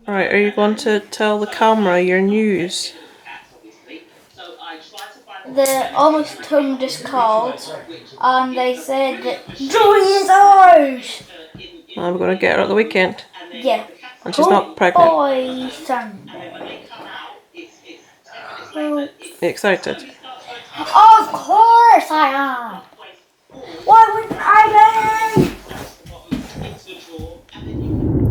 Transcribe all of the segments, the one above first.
Right, are you going to tell the camera your news? The Almost Tongue just called and they said that Joey is ours! I'm going to get her at the weekend. Yeah. And she's not pregnant. Boy Sunday. Are you excited? Of course I am! Why wouldn't I be?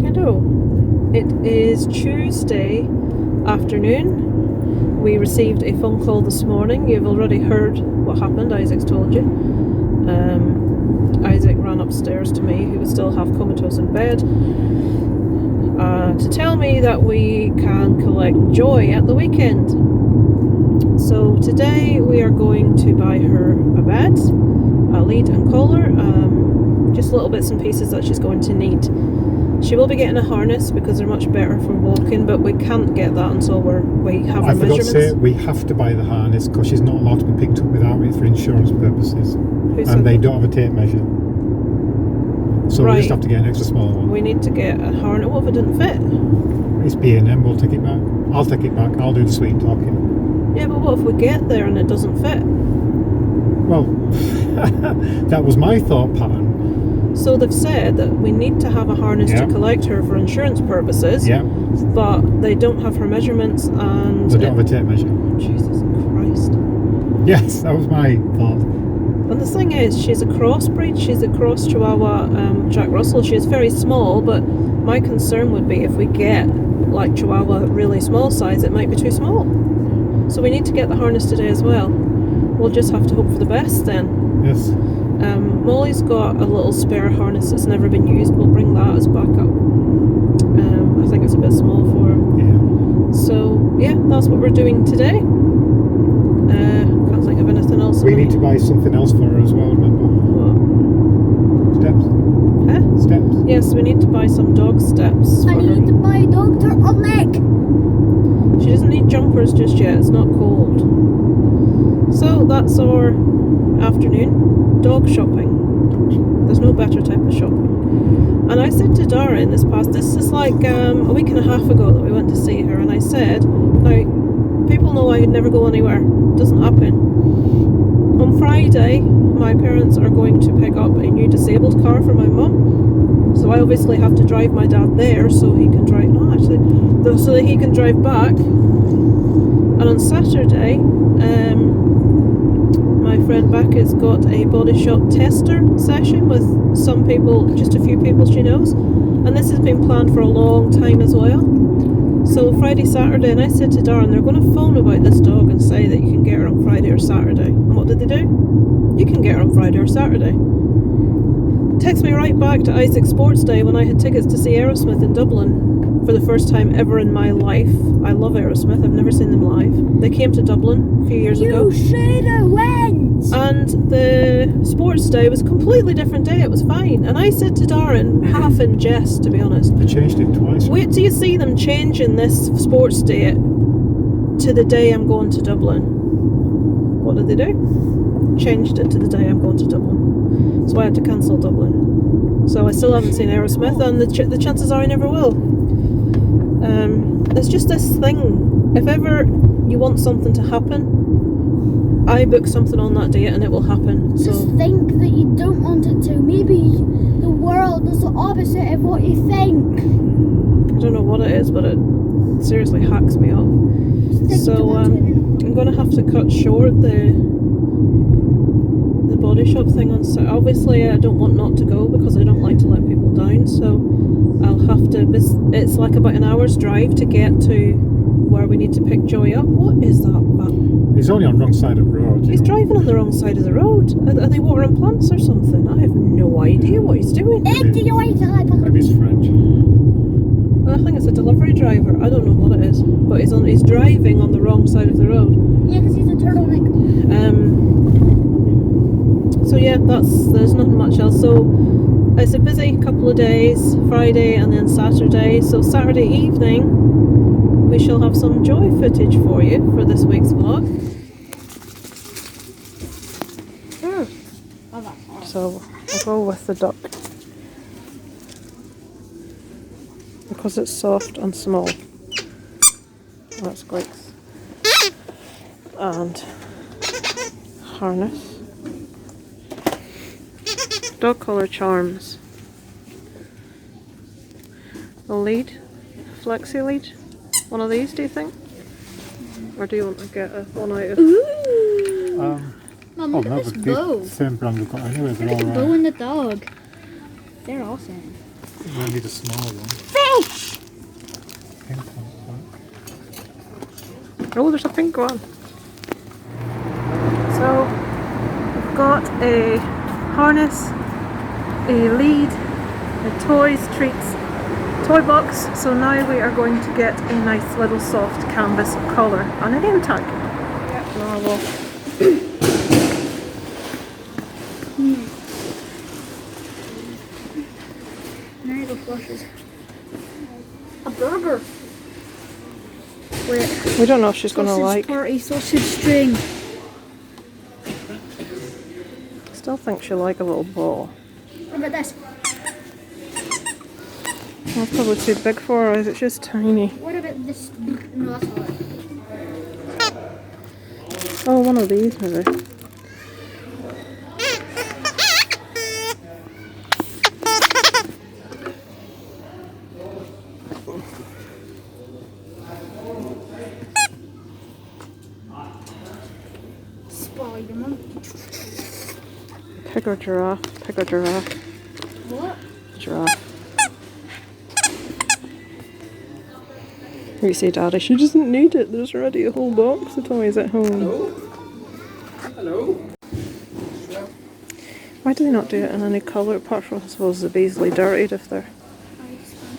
Hello. It is Tuesday afternoon. We received a phone call this morning. You've already heard what happened. Isaac's told you. Isaac ran upstairs to me, who was still half comatose in bed, to tell me that we can collect Joy at the weekend. So today we are going to buy her a bed, a lead and collar, just little bits and pieces that she's going to need. She will be getting a harness because they're much better for walking, but we can't get that until we have her measurements. I forgot to say, we have to buy the harness because she's not allowed to be picked up without it for insurance purposes. And they don't have a tape measure. So we just have to get an extra small one. We need to get a harness. What if it didn't fit? It's B&M, we'll take it back. I'll take it back, I'll do the sweet talking. Yeah, but what if we get there and it doesn't fit? Well, that was my thought pattern. So they've said that we need to have a harness to collect her for insurance purposes. Yeah. But they don't have her measurements and... They don't have a tape measure. Oh, Jesus Christ. Yes, that was my thought. And the thing is, she's a crossbreed. She's a cross Chihuahua Jack Russell. She is very small, but my concern would be if we get like Chihuahua really small size, it might be too small. So we need to get the harness today as well. We'll just have to hope for the best then. Yes. Molly's got a little spare harness that's never been used. We'll bring that as backup. I think it's a bit small for her. Yeah. So, yeah, that's what we're doing today. Can't think of anything else. We need to buy something else for her as well, remember? What? Steps. Huh? Steps. Yes, we need to buy some dog steps for I need to buy a dog turtleneck. She doesn't need jumpers just yet. It's not cold. So, that's our afternoon. Dog shopping. There's no better type of shopping. And I said to Dara in this is like a week and a half ago that we went to see her, and I said, now, people know I would never go anywhere. It doesn't happen. On Friday, my parents are going to pick up a new disabled car for my mum. So I obviously have to drive my dad there so he can drive, so that he can drive back. And on Saturday, my friend Becca's got a body shop tester session with some people, just a few people she knows, and this has been planned for a long time as well. So Friday, Saturday, and I said to Darren, they're going to phone about this dog and say that you can get her on Friday or Saturday. And what did they do? You can get her on Friday or Saturday. Takes me right back to Isaac's Sports Day when I had tickets to see Aerosmith in Dublin for the first time ever in my life. I love Aerosmith. I've never seen them live. They came to Dublin a few years ago. You should have went! And the Sports Day was a completely different day. It was fine. And I said to Darren, half in jest, to be honest, They changed it twice. wait till you see them changing this Sports Day to the day I'm going to Dublin. What did they do? Changed it to the day I'm going to Dublin. So I had to cancel Dublin. So I still haven't seen Aerosmith, and the chances are I never will. It's just this thing. If ever you want something to happen, I book something on that date and it will happen. So Just think that you don't want it to. Maybe the world does the opposite of what you think. I don't know what it is, but it seriously hacks me up. So I'm going to have to cut short the body shop thing on Saturday. Obviously I don't want not to go because I don't like to let people down, so I'll have to. It's like about an hour's drive to get to where we need to pick Joy up. What is that? He's only on the wrong side of the road. He's driving on the wrong side of the road. Are they watering plants or something? I have no idea what he's doing. Maybe he's French. I think it's a delivery driver. I don't know what it is, but he's driving on the wrong side of the road. Yeah, because he's a turtleneck. So yeah, there's nothing much else. So it's a busy couple of days, Friday and then Saturday. So Saturday evening, we shall have some Joy footage for you for this week's vlog. So I'll go with the duck. because it's soft and small. That's great. And harness. Dog collar charms. A lead. Flexi lead. One of these, do you think? Or do you want to get one out of... Ooh! Mum, look at this bow. Same brand we've got anyway. Look at the bow and the dog. They're awesome. We need a small one. Fish! Pink one. Oh, there's a pink one. So, we've got a harness, a lead, a toys, treats, toy box. So now we are going to get a nice little soft canvas collar and a name tag. Yeah, no, I will. There you go, flushes. A burger. Wait. We don't know if she's going to like. Party sausage string. Still think she'll like a little ball. What about this? That's probably too big for her, is it just tiny? What about this? No, that's hard. Oh, one of these maybe. Spider-Man. Pig or giraffe? Pig or giraffe? What? Giraffe. You say, Daddy, she doesn't need it. There's already a whole box of toys at home. Hello? Hello? Why do they not do it in any colour apart from, I suppose, they're easily dirtied if they're...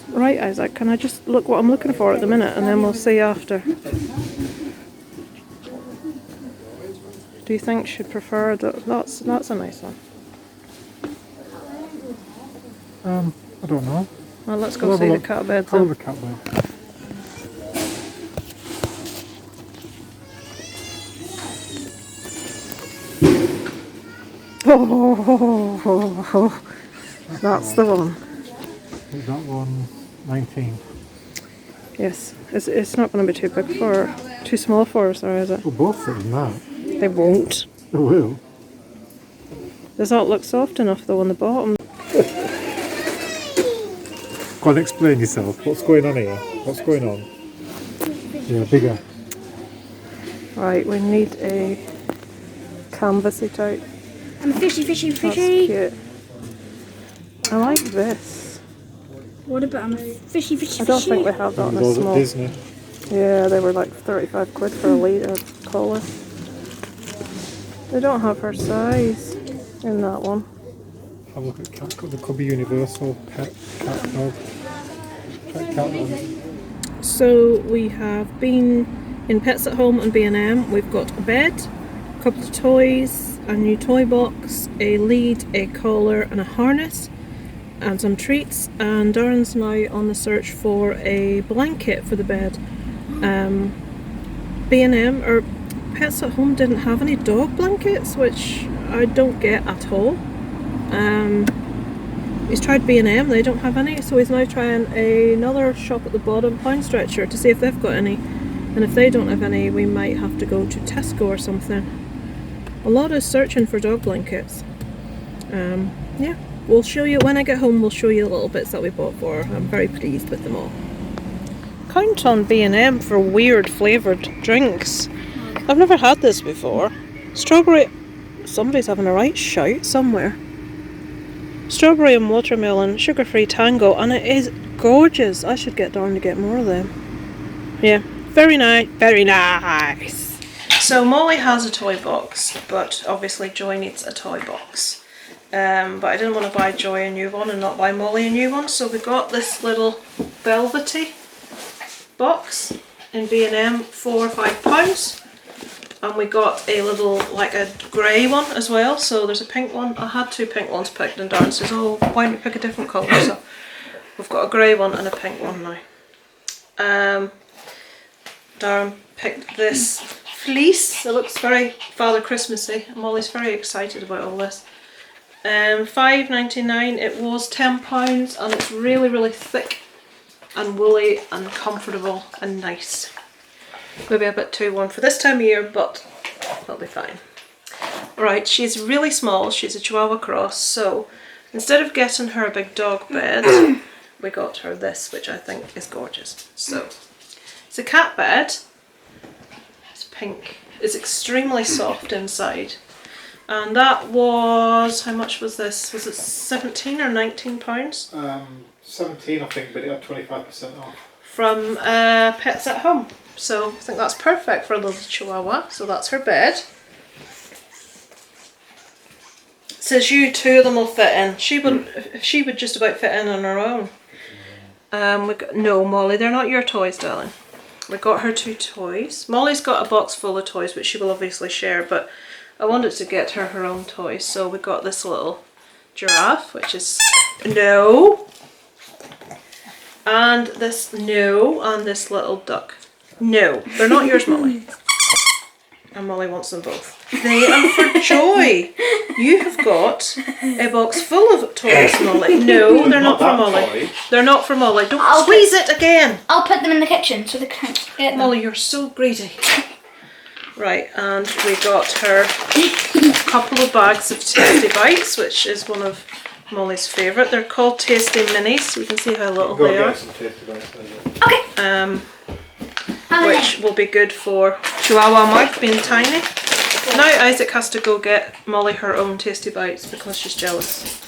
Right, Isaac, can I just look what I'm looking for at the minute and then we'll see after. Do you think she'd prefer that? That's a nice one. I don't know. Well, let's go see the cat bed I'll then. have a cat bed. Oh, that's the one. Is that one 19? Yes, it's not going to be too big for her. Too small for us, or is it? Well, both fit in that. They won't. They will. Does that look soft enough though on the bottom? Go on, explain yourself. What's going on here? What's going on? Yeah, bigger. Right, we need a canvassy type. I'm fishy. That's cute. I like this. What about I'm a fishy? I don't think we have that in a Those at small. Disney. Yeah, they were like 35 quid for a litre collar. They don't have her size in that one. Have a look at cat. There could be universal pet, cat, dog. Check cat one. So we have been in Pets at Home and B&M. We've got a bed, a couple of toys, a new toy box, a lead, a collar and a harness, and some treats. And Darren's now on the search for a blanket for the bed. B&M or Pets at Home didn't have any dog blankets, which I don't get at all. He's tried B&M, they don't have any, so he's now trying another shop at the bottom, Pound Stretcher, to see if they've got any. And if they don't have any, we might have to go to Tesco or something. A lot of searching for dog blankets. Yeah, we'll show you, when I get home, we'll show you the little bits that we bought for her. I'm very pleased with them all. Count on B&M for weird flavoured drinks. I've never had this before. Strawberry... Somebody's having a right shout somewhere. Strawberry and watermelon, sugar-free tango, and it is gorgeous. I should get down to get more of them. Yeah, very nice, very nice. So Molly has a toy box, but obviously Joy needs a toy box. But I didn't want to buy Joy a new one and not buy Molly a new one, so we got this little velvety box in B&M for £5. And we got a little, like a grey one as well, so there's a pink one. I had two pink ones picked and Darren says, oh, why don't you pick a different colour? So we've got a grey one and a pink one now. Darren picked this fleece. It looks very Father Christmassy. Molly's very excited about all this. £5.99, it was £10 and it's really, really thick and woolly and comfortable and nice. Maybe a bit too warm for this time of year, but that'll be fine. Right, she's really small. She's a Chihuahua cross, so instead of getting her a big dog bed, we got her this, which I think is gorgeous. So it's a cat bed. It's pink. It's extremely soft inside. And that was, how much was this? Was it 17 or 19 pounds? 17 I think, but it had 25% off. From Pets at Home. So I think that's perfect for a little Chihuahua. So that's her bed. It says two of them will fit in. She would just about fit in on her own. No, Molly, they're not your toys, darling. We got her 2 toys. Molly's got a box full of toys, which she will obviously share, but I wanted to get her own toys. So we got this little giraffe, which is no. And this no, and this little duck. No, they're not yours, Molly. And Molly wants them both. They are for Joy. You have got a box full of toys, Molly. No, they're not for Molly. Toy. They're not for Molly. Don't squeeze it again. I'll put them in the kitchen so they can't get them. Molly, you're so greedy. Right, and we got her a couple of bags of Tasty Bites, which is one of Molly's favourite. They're called Tasty Minis, so you can see how little they are. Okay. Which will be good for Chihuahua mouth being tiny. Now Isaac has to go get Molly her own Tasty Bites because she's jealous.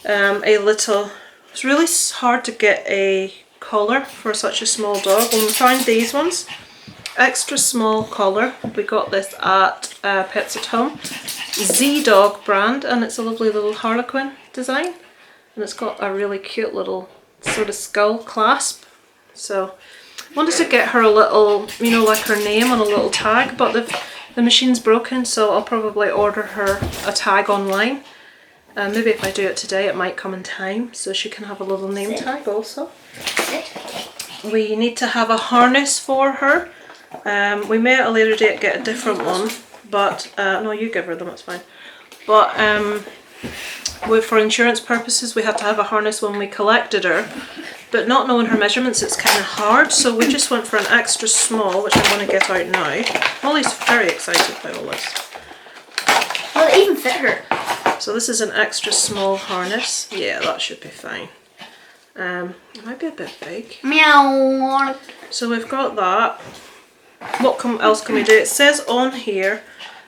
It's really hard to get a collar for such a small dog. When we found these ones, extra small collar, we got this at Pets at Home. Z-Dog brand, and it's a lovely little harlequin design. And it's got a really cute little sort of skull clasp. So wanted to get her a little, you know, like her name on a little tag, but the machine's broken, so I'll probably order her a tag online. Maybe if I do it today, it might come in time, so she can have a little name tag also. We need to have a harness for her. We may at a later date get a different one, but no, you give her them, it's fine. But for insurance purposes, we had to have a harness when we collected her. But not knowing her measurements, it's kind of hard, so we just went for an extra small, which I'm going to get out now. Molly's very excited by all this. Will it even fit her? So this is an extra small harness. Yeah, that should be fine. It might be a bit big. Meow. So we've got that. What else can we do? It says on here,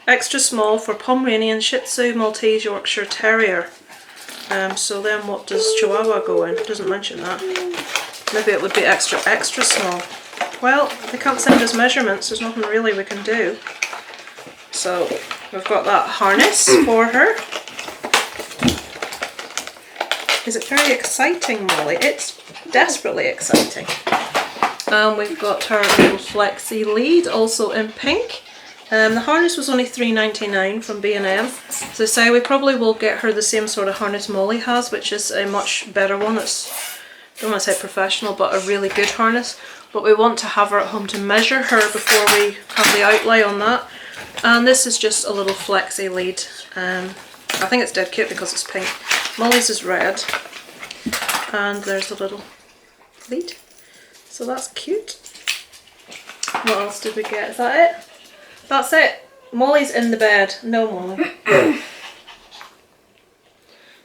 extra small for Pomeranian, Shih Tzu, Maltese, Yorkshire Terrier. So then what does Chihuahua go in? It doesn't mention that. Maybe it would be extra small. Well, they can't send us measurements, there's nothing really we can do. So we've got that harness for her. Is it very exciting, Molly? It's desperately exciting. We've got her little flexi lead, also in pink. The harness was only $3.99 from B&M. So say we probably will get her the same sort of harness Molly has, which is a much better one. It's, I don't want to say professional, but a really good harness. But we want to have her at home to measure her before we have the outlay on that. And this is just a little flexi lead. I think it's dead cute because it's pink. Molly's is red. And there's a little lead. So that's cute. What else did we get? Is that it? That's it. Molly's in the bed. No Molly.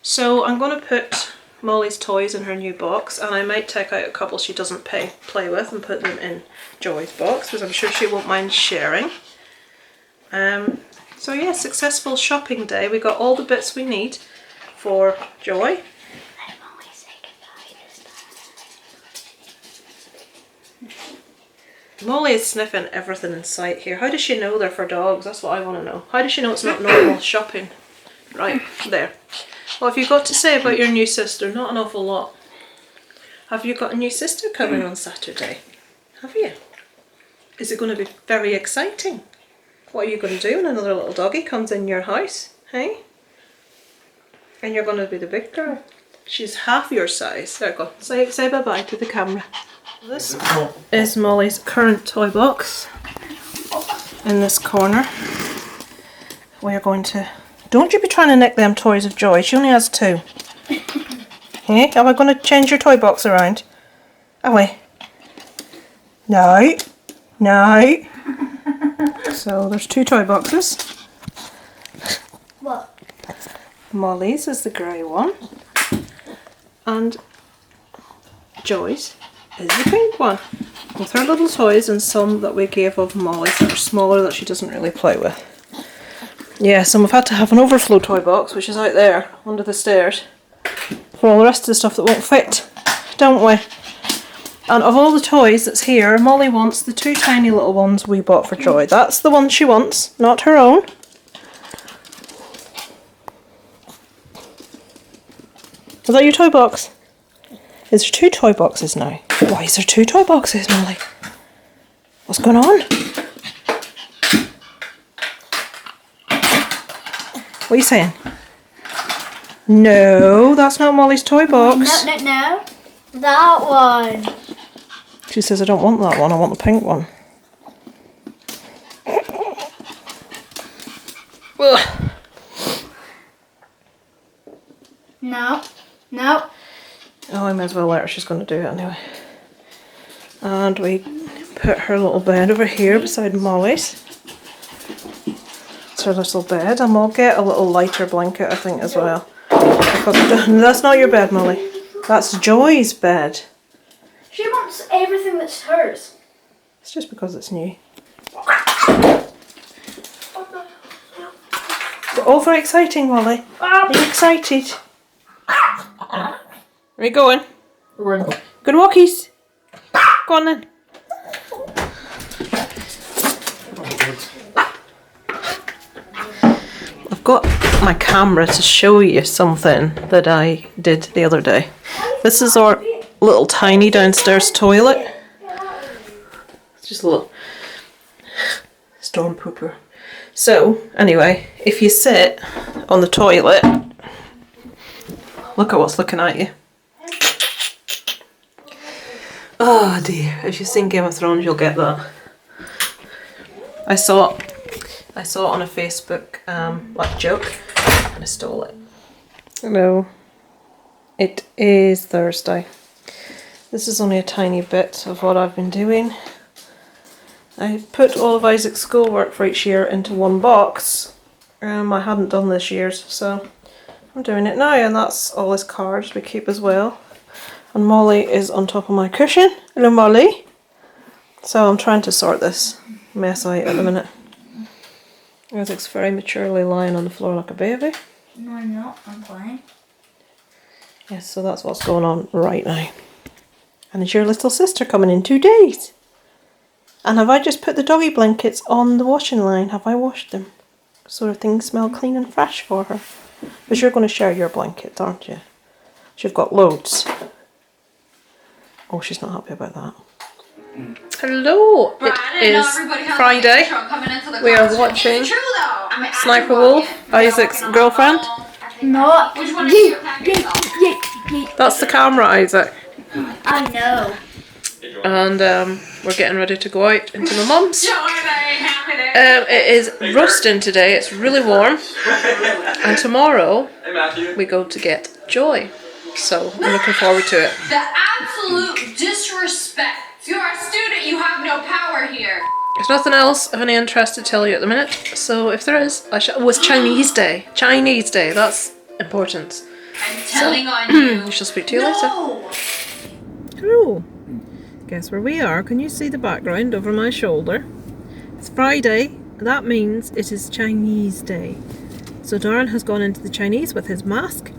So I'm going to put Molly's toys in her new box, and I might take out a couple she doesn't play with and put them in Joy's box, because I'm sure she won't mind sharing. So yeah, successful shopping day. We got all the bits we need for Joy. Molly is sniffing everything in sight here. How does she know they're for dogs? That's what I want to know. How does she know it's not normal shopping? Right, there. What have you got to say about your new sister? Not an awful lot. Have you got a new sister coming on Saturday? Have you? Is it going to be very exciting? What are you going to do when another little doggy comes in your house? Hey? And you're going to be the big girl. She's half your size. There you go. Say bye-bye to the camera. This is Molly's current toy box. In this corner. We're going to... Don't you be trying to nick them toys of Joy. She only has 2. Hey, am I going to change your toy box around? Away. No. No. So there's 2 toy boxes. What? Molly's is the grey one. And Joy's is the pink one. With her little toys and some that we gave of Molly's that are smaller that she doesn't really play with. Yes, and we've had to have an overflow toy box, which is out there under the stairs, for all the rest of the stuff that won't fit, don't we? And of all the toys that's here, Molly wants the 2 tiny little ones we bought for Joy. That's the one she wants, not her own. Is that your toy box? Is there 2 toy boxes now? Why is there 2 toy boxes, Molly? What's going on? What are you saying? No, that's not Molly's toy box. No. That one. She says, I don't want that one, I want the pink one. Ugh. No. Oh, I may as well let her, she's going to do it anyway. And we put her little bed over here beside Molly's. It's her little bed, and we'll get a little lighter blanket, I think, as well. Because that's not your bed, Molly. That's Joy's bed. She wants everything that's hers. It's just because it's new. We're all very exciting, Molly. Are you excited? Where are you going? Good walkies. Go on then. I've got my camera to show you something that I did the other day. This is our little tiny downstairs toilet. It's just a little storm pooper. So, anyway, if you sit on the toilet, look at what's looking at you. Oh dear, if you've seen Game of Thrones, you'll get that. I saw it on a Facebook like joke, and I stole it. Hello. It is Thursday. This is only a tiny bit of what I've been doing. I put all of Isaac's schoolwork for each year into one box. I hadn't done this year's, so I'm doing it now, and that's all his cards we keep as well. And Molly is on top of my cushion. Hello, Molly. So I'm trying to sort this mess out at the minute. Isaac's very maturely lying on the floor like a baby. No, I'm not. I'm playing. Yes, so that's what's going on right now. And is your little sister coming in 2 days? And have I just put the doggy blankets on the washing line? Have I washed them? So things smell clean and fresh for her. Because you're going to share your blanket, aren't you? You've got loads. Oh, she's not happy about that. Hello! It is Friday. We are watching Sniper Wolf, Isaac's girlfriend. No. That's the camera, Isaac. I know. And we're getting ready to go out into my mum's. It is roasting today, it's really warm. And tomorrow we go to get Joy. So I'm looking forward to it. The absolute disrespect. If you're a student, you have no power here. There's nothing else of any interest to tell you at the minute. So if there is, oh, it's Chinese Day. Chinese Day, that's important. I'm telling on you. We shall speak to you later. Hello. Guess where we are? Can you see the background over my shoulder? It's Friday. That means it is Chinese Day. So Darren has gone into the Chinese with his mask.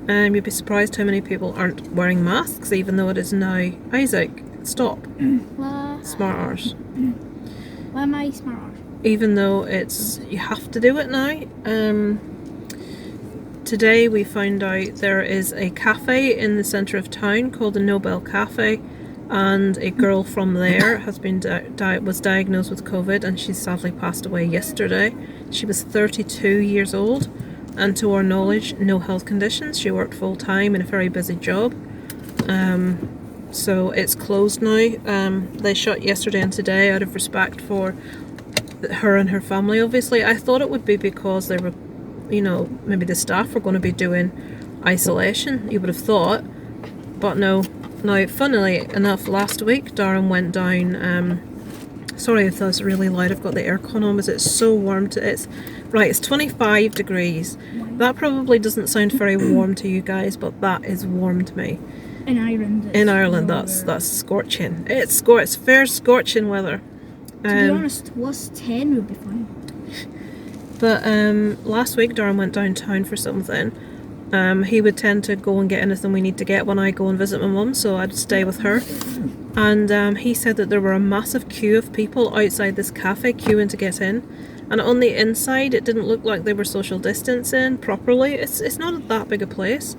You'd be surprised how many people aren't wearing masks, even though it is now. Isaac, stop. Smart arse. Why am I smart arse? Even though it's you have to do it now. Today we found out there is a cafe in the centre of town called the Nobel Cafe, and a girl from there has been was diagnosed with COVID, and she sadly passed away yesterday. She was 32 years old. And to our knowledge, no health conditions. She worked full time in a very busy job. So it's closed now. They shut yesterday and today out of respect for her and her family, obviously. I thought it would be because they were, maybe the staff were going to be doing isolation, you would have thought. But no, Now, funnily enough, last week Darren went down. Sorry if that's really loud. I've got the aircon on, because it's so warm. It's 25 degrees. That probably doesn't sound very warm to you guys, but that is warm to me. In Ireland. In Ireland, that's scorching. It's fair scorching weather. To be honest, what's 10 would be fine. But last week Darren went downtown for something. He would tend to go and get anything we need to get when I go and visit my mum, so I'd stay with her. And he said that there were a massive queue of people outside this cafe queuing to get in. And on the inside, it didn't look like they were social distancing properly. It's not that big a place.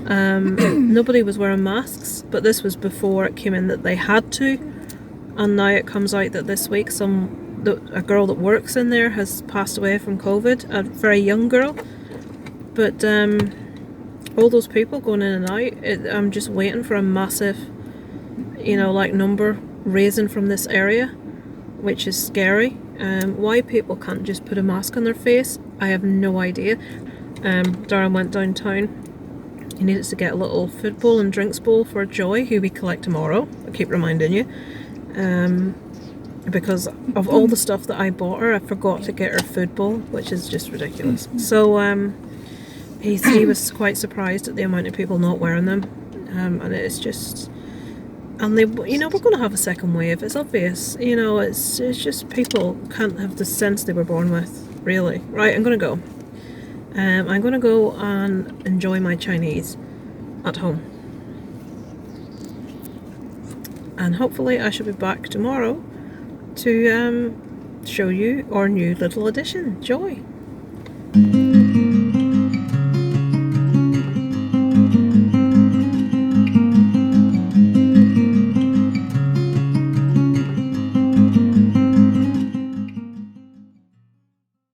Nobody was wearing masks, but this was before it came in that they had to. And now it comes out that this week a girl that works in there has passed away from COVID, a very young girl. But all those people going in and out, I'm just waiting for a massive, number raising from this area, which is scary. Why people can't just put a mask on their face, I have no idea. Darren went downtown. He needed to get a little food bowl and drinks bowl for Joy, who we collect tomorrow. I keep reminding you. Because of all the stuff that I bought her, I forgot to get her food bowl, which is just ridiculous. So he was quite surprised at the amount of people not wearing them, and it's just, and we're going to have a second wave. It's obvious, it's just people can't have the sense they were born with, really. Right, I'm going to go. I'm going to go and enjoy my Chinese at home. And hopefully I shall be back tomorrow to show you our new little addition, Joy.